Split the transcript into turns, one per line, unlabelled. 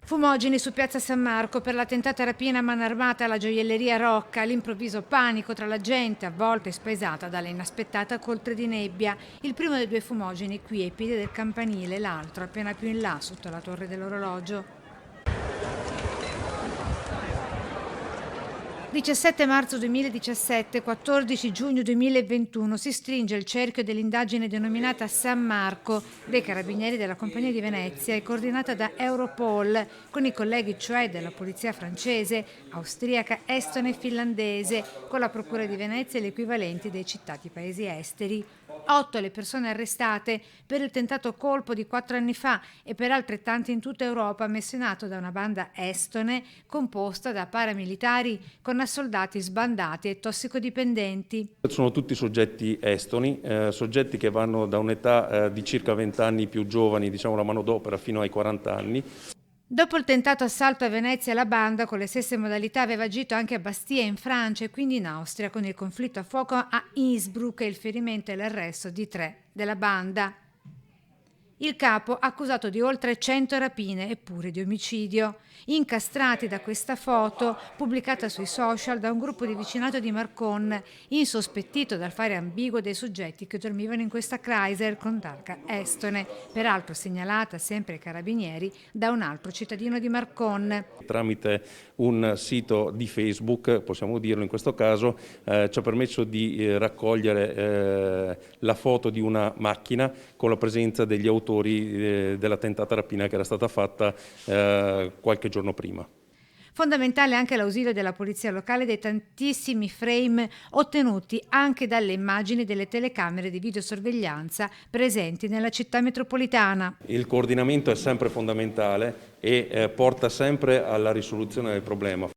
Fumogeni su piazza San Marco per la tentata rapina a mano armata alla gioielleria Rocca, all'improvviso panico tra la gente, avvolta e spaesata dalle inaspettate coltre di nebbia. Il primo dei due fumogeni qui ai piedi del campanile, l'altro appena più in là sotto la torre dell'orologio. 17 marzo 2017, 14 giugno 2021 si stringe il cerchio dell'indagine denominata San Marco dei Carabinieri della Compagnia di Venezia e coordinata da Europol con i colleghi cioè della polizia francese, austriaca, estone e finlandese, con la Procura di Venezia e gli equivalenti dei citati paesi esteri. 8 le persone arrestate per il tentato colpo di 4 anni fa e per altrettante in tutta Europa messo in atto da una banda estone composta da paramilitari con soldati sbandati e tossicodipendenti.
Sono tutti soggetti estoni, soggetti che vanno da un'età di circa 20 anni più giovani, diciamo la manodopera, fino ai 40 anni.
Dopo il tentato assalto a Venezia, la banda, con le stesse modalità, aveva agito anche a Bastia in Francia e quindi in Austria, con il conflitto a fuoco a Innsbruck e il ferimento e l'arresto di 3 della banda. Il capo accusato di oltre 100 rapine e pure di omicidio, incastrati da questa foto pubblicata sui social da un gruppo di vicinato di Marcon, insospettito dal fare ambiguo dei soggetti che dormivano in questa Chrysler con targa estone, peraltro segnalata sempre ai carabinieri da un altro cittadino di Marcon.
Tramite un sito di Facebook, possiamo dirlo in questo caso, ci ha permesso di raccogliere la foto di una macchina con la presenza degli autori della tentata rapina che era stata fatta qualche giorno prima.
Fondamentale anche l'ausilio della polizia locale dei tantissimi frame ottenuti anche dalle immagini delle telecamere di videosorveglianza presenti nella città metropolitana.
Il coordinamento è sempre fondamentale e porta sempre alla risoluzione del problema.